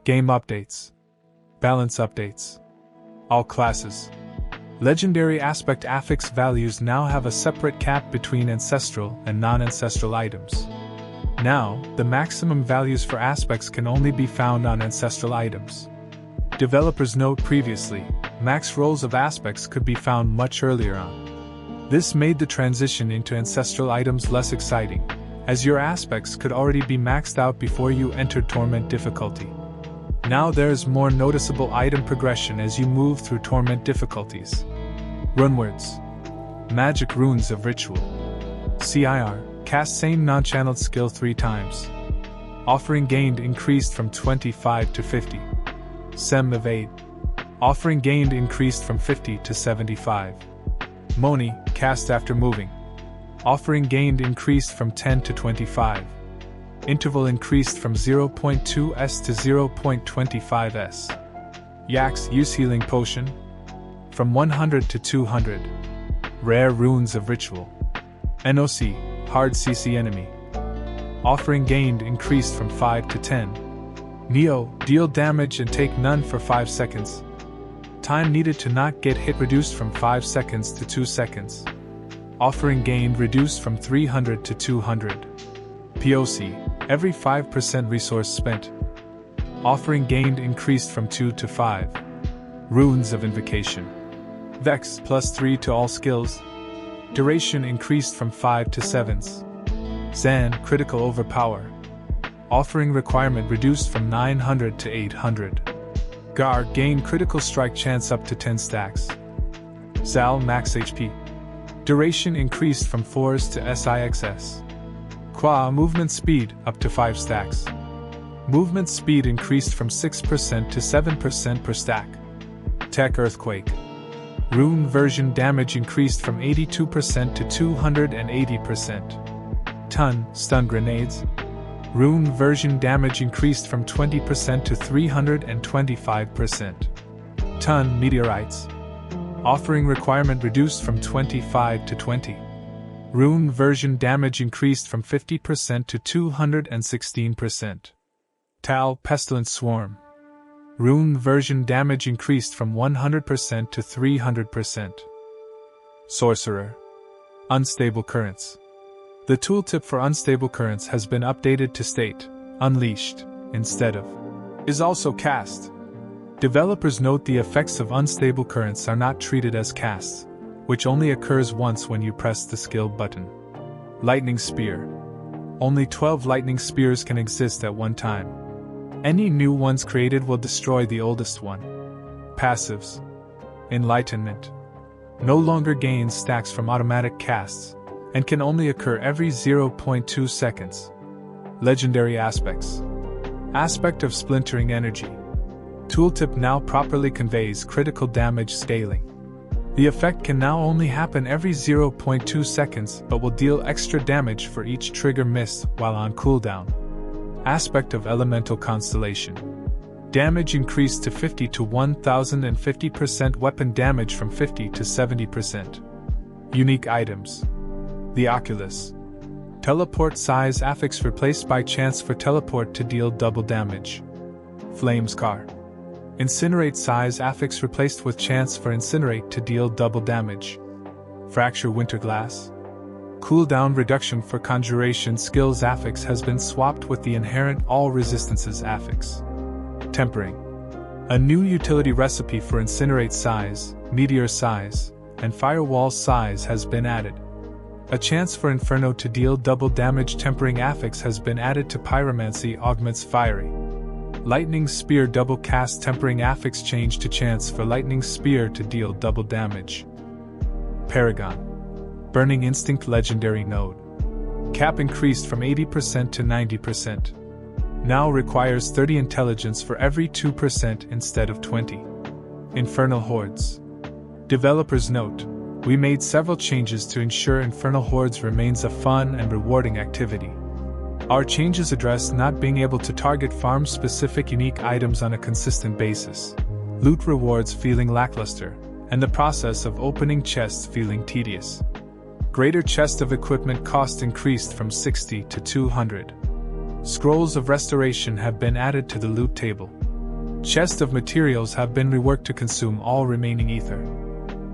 Game updates. Balance updates. All classes. Legendary aspect affix values now have a separate cap between ancestral and non-ancestral items. Now, the maximum values for aspects can only be found on ancestral items. Developers note previously, max rolls of aspects could be found much earlier on. This made the transition into ancestral items less exciting, as your aspects could already be maxed out before you entered Torment difficulty. Now there's more noticeable item progression as you move through Torment difficulties. Runewords. Magic Runes of Ritual. CIR. Cast same non-channeled skill 3 times. Offering gained increased from 25 to 50. Sem Evade. Offering gained increased from 50 to 75. Moni, cast after moving. Offering gained increased from 10 to 25. Interval increased from 0.2s to 0.25s. Yak's Use Healing Potion. From 100 to 200. Rare Runes of Ritual. NOC, Hard CC Enemy. Offering gained increased from 5 to 10. Neo, deal damage and take none for 5 seconds. Time needed to not get hit reduced from 5 seconds to 2 seconds. Offering gained reduced from 300 to 200. POC, every 5% resource spent. Offering gained increased from 2 to 5. Runes of Invocation. Vex, +3 to all skills. Duration increased from 5 to 7s. Zan, critical overpower. Offering requirement reduced from 900 to 800. Gar, gain critical strike chance up to 10 stacks. Zal, max HP. Duration increased from 4s to SIXS. Qua, movement speed up to 5 stacks. Movement speed increased from 6% to 7% per stack. Tech Earthquake. Rune version damage increased from 82% to 280%. Ton, stun grenades. Rune version damage increased from 20% to 325%. Ton, meteorites. Offering requirement reduced from 25 to 20. Rune version damage increased from 50% to 216%. Tal, pestilent swarm. Rune version damage increased from 100% to 300%. Sorcerer. Unstable currents. The tooltip for unstable currents has been updated to state, unleashed, instead of, is also cast. Developers note the effects of unstable currents are not treated as casts, which only occurs once when you press the skill button. Lightning Spear. Only 12 lightning spears can exist at one time. Any new ones created will destroy the oldest one. Passives. Enlightenment. No longer gains stacks from automatic casts, and can only occur every 0.2 seconds. Legendary Aspects. Aspect of Splintering Energy. Tooltip now properly conveys critical damage scaling. The effect can now only happen every 0.2 seconds but will deal extra damage for each trigger missed while on cooldown. Aspect of Elemental Constellation. Damage increased to 50 to 1050%, weapon damage from 50 to 70%. Unique items. The Oculus. Teleport size affix replaced by chance for teleport to deal double damage. Flame Scar. Incinerate size affix replaced with chance for incinerate to deal double damage. Fracture Winterglass. Cooldown reduction for conjuration skills affix has been swapped with the inherent all resistances affix. Tempering. A new utility recipe for incinerate size, meteor size, and firewall size has been added. A chance for Inferno to deal double damage tempering affix has been added to Pyromancy augments fiery. Lightning Spear double cast tempering affix changed to chance for Lightning Spear to deal double damage. Paragon. Burning Instinct legendary node. Cap increased from 80% to 90%. Now requires 30 intelligence for every 2% instead of 20. Infernal Hordes. Developers note, we made several changes to ensure Infernal Hordes remains a fun and rewarding activity. Our changes address not being able to target farm-specific unique items on a consistent basis, loot rewards feeling lackluster, and the process of opening chests feeling tedious. Greater chest of equipment cost increased from 60 to 200. Scrolls of restoration have been added to the loot table. Chest of materials have been reworked to consume all remaining ether.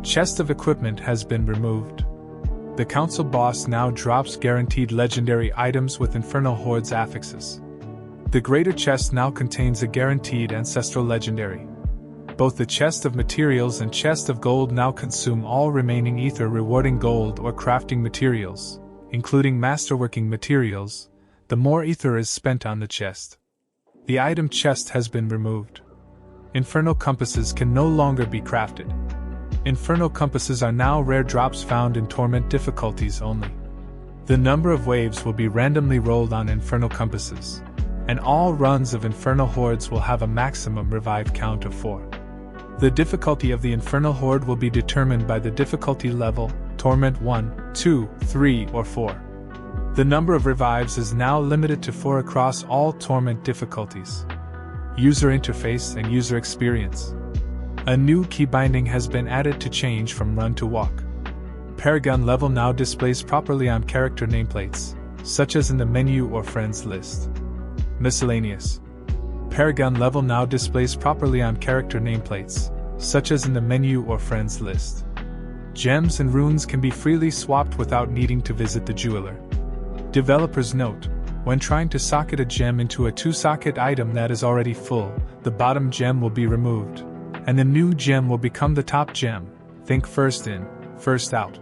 Chest of equipment has been removed. The council boss now drops guaranteed legendary items with Infernal Horde's affixes. The greater chest now contains a guaranteed ancestral legendary. Both the chest of materials and chest of gold now consume all remaining ether, rewarding gold or crafting materials, including masterworking materials. The more ether is spent on the chest. The item chest has been removed. Infernal compasses can no longer be crafted. Infernal compasses are now rare drops found in torment difficulties only. The number of waves will be randomly rolled on infernal compasses, and all runs of Infernal Hordes will have a maximum revive count of 4. The difficulty of the Infernal Horde will be determined by the difficulty level, Torment 1, 2, 3, or 4. The number of revives is now limited to 4 across all torment difficulties. User interface and user experience. A new key binding has been added to change from run to walk. Paragon level now displays properly on character nameplates, such as in the menu or friends list. Miscellaneous. Paragon level now displays properly on character nameplates, such as in the menu or friends list. Gems and runes can be freely swapped without needing to visit the jeweler. Developers note, when trying to socket a gem into a 2-socket item that is already full, the bottom gem will be removed, and the new gem will become the top gem. Think first in, first out.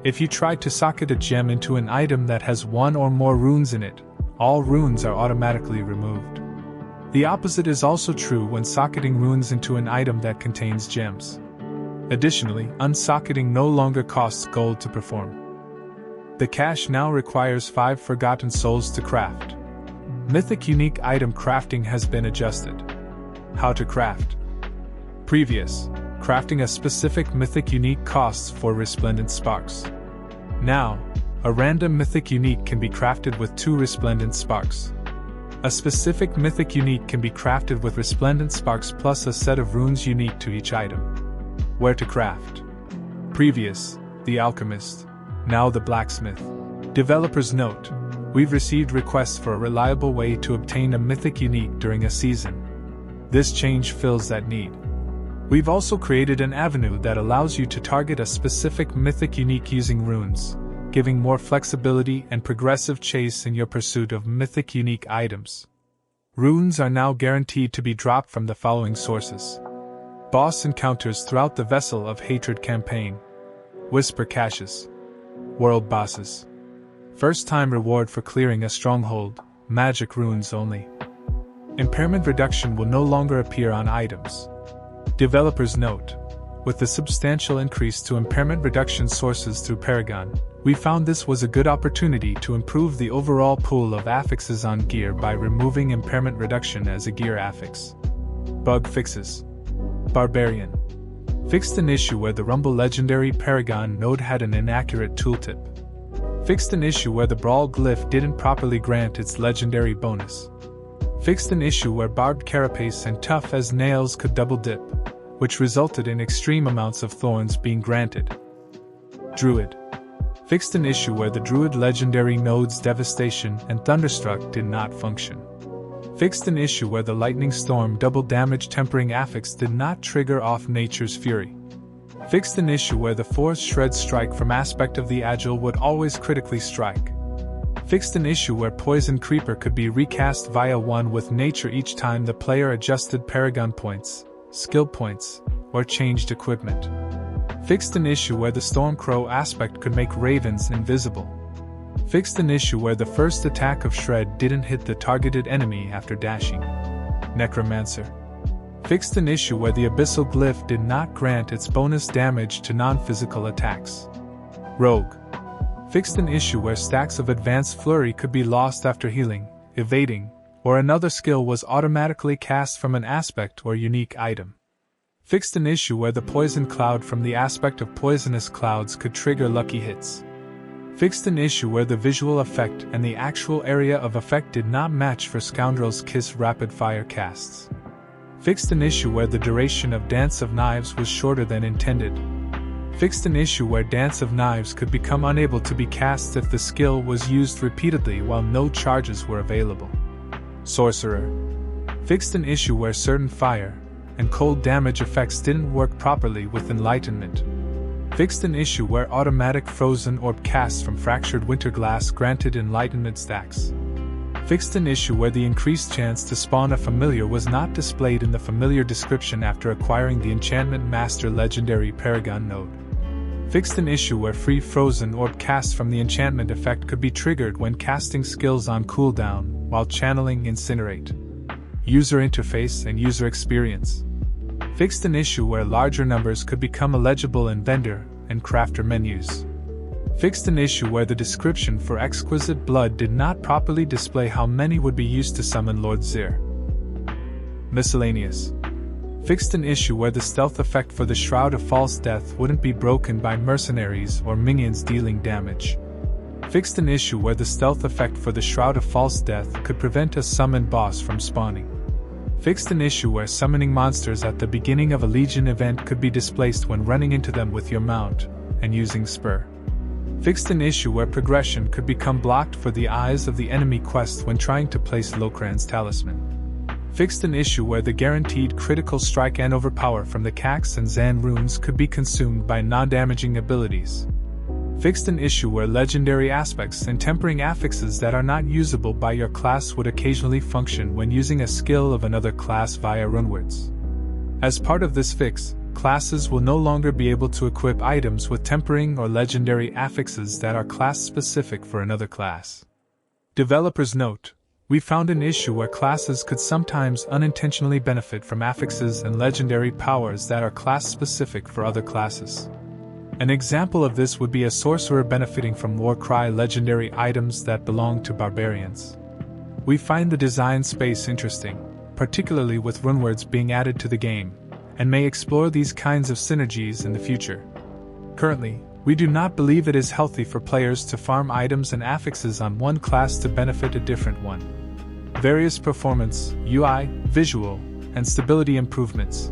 If you try to socket a gem into an item that has 1 or more runes in it, all runes are automatically removed. The opposite is also true when socketing runes into an item that contains gems. Additionally, unsocketing no longer costs gold to perform. The cache now requires 5 Forgotten Souls to craft. Mythic Unique Item crafting has been adjusted. How to craft. Previous, crafting a specific Mythic Unique costs 4 Resplendent Sparks. Now, a random Mythic Unique can be crafted with 2 Resplendent Sparks. A specific Mythic Unique can be crafted with Resplendent Sparks plus a set of runes unique to each item. Where to craft. Previous, the Alchemist. Now the Blacksmith. Developers note, we've received requests for a reliable way to obtain a Mythic Unique during a season. This change fills that need. We've also created an avenue that allows you to target a specific Mythic Unique using runes, giving more flexibility and progressive chase in your pursuit of Mythic Unique items. Runes are now guaranteed to be dropped from the following sources. Boss encounters throughout the Vessel of Hatred campaign. Whisper caches. World bosses. First time reward for clearing a stronghold, magic runes only. Impairment reduction will no longer appear on items. Developers note, with the substantial increase to impairment reduction sources through Paragon, we found this was a good opportunity to improve the overall pool of affixes on gear by removing impairment reduction as a gear affix. Bug fixes. Barbarian. Fixed an issue where the Rumble Legendary Paragon node had an inaccurate tooltip. Fixed an issue where the Brawl glyph didn't properly grant its legendary bonus. Fixed an issue where Barbed Carapace and Tough as Nails could double dip, which resulted in extreme amounts of thorns being granted. Druid. Fixed an issue where the Druid Legendary nodes Devastation and Thunderstruck did not function. Fixed an issue where the Lightning Storm double damage tempering affix did not trigger off Nature's Fury. Fixed an issue where the Force Shred Strike from aspect of the Agile would always critically strike. Fixed an issue where Poison Creeper could be recast via 1 with nature each time the player adjusted Paragon points, skill points, or changed equipment. Fixed an issue where the Stormcrow aspect could make ravens invisible. Fixed an issue where the first attack of Shred didn't hit the targeted enemy after dashing. Necromancer. Fixed an issue where the Abyssal Glyph did not grant its bonus damage to non-physical attacks. Rogue. Fixed an issue where stacks of Advanced Flurry could be lost after healing, evading, or another skill was automatically cast from an aspect or unique item. Fixed an issue where the Poison Cloud from the aspect of Poisonous Clouds could trigger lucky hits. Fixed an issue where the visual effect and the actual area of effect did not match for Scoundrel's Kiss rapid-fire casts. Fixed an issue where the duration of Dance of Knives was shorter than intended. Fixed an issue where Dance of Knives could become unable to be cast if the skill was used repeatedly while no charges were available. Sorcerer fixed an issue where certain fire and cold damage effects didn't work properly with Enlightenment. Fixed an issue where automatic frozen orb casts from Fractured Winter Glass granted Enlightenment stacks. Fixed an issue where the increased chance to spawn a familiar was not displayed in the familiar description after acquiring the Enchantment Master Legendary Paragon node. Fixed an issue where free frozen orb cast from the enchantment effect could be triggered when casting skills on cooldown while channeling Incinerate. User interface and user experience. Fixed an issue where larger numbers could become illegible in vendor and crafter menus. Fixed an issue where the description for Exquisite Blood did not properly display how many would be used to summon Lord Zir. Miscellaneous fixed an issue where the stealth effect for the Shroud of False Death wouldn't be broken by mercenaries or minions dealing damage. Fixed an issue where the stealth effect for the Shroud of False Death could prevent a summoned boss from spawning. Fixed an issue where summoning monsters at the beginning of a Legion event could be displaced when running into them with your mount and using Spur. Fixed an issue where progression could become blocked for the eyes of the enemy quest when trying to place Lokran's talisman. Fixed an issue where the guaranteed critical strike and overpower from the Cax and Zan runes could be consumed by non-damaging abilities. Fixed an issue where legendary aspects and tempering affixes that are not usable by your class would occasionally function when using a skill of another class via runewords. As part of this fix, classes will no longer be able to equip items with tempering or legendary affixes that are class-specific for another class. Developers note, we found an issue where classes could sometimes unintentionally benefit from affixes and legendary powers that are class-specific for other classes. An example of this would be a sorcerer benefiting from Warcry legendary items that belong to barbarians. We find the design space interesting, particularly with runewords being added to the game, and may explore these kinds of synergies in the future. Currently, we do not believe it is healthy for players to farm items and affixes on one class to benefit a different one. Various performance, UI, visual, and stability improvements,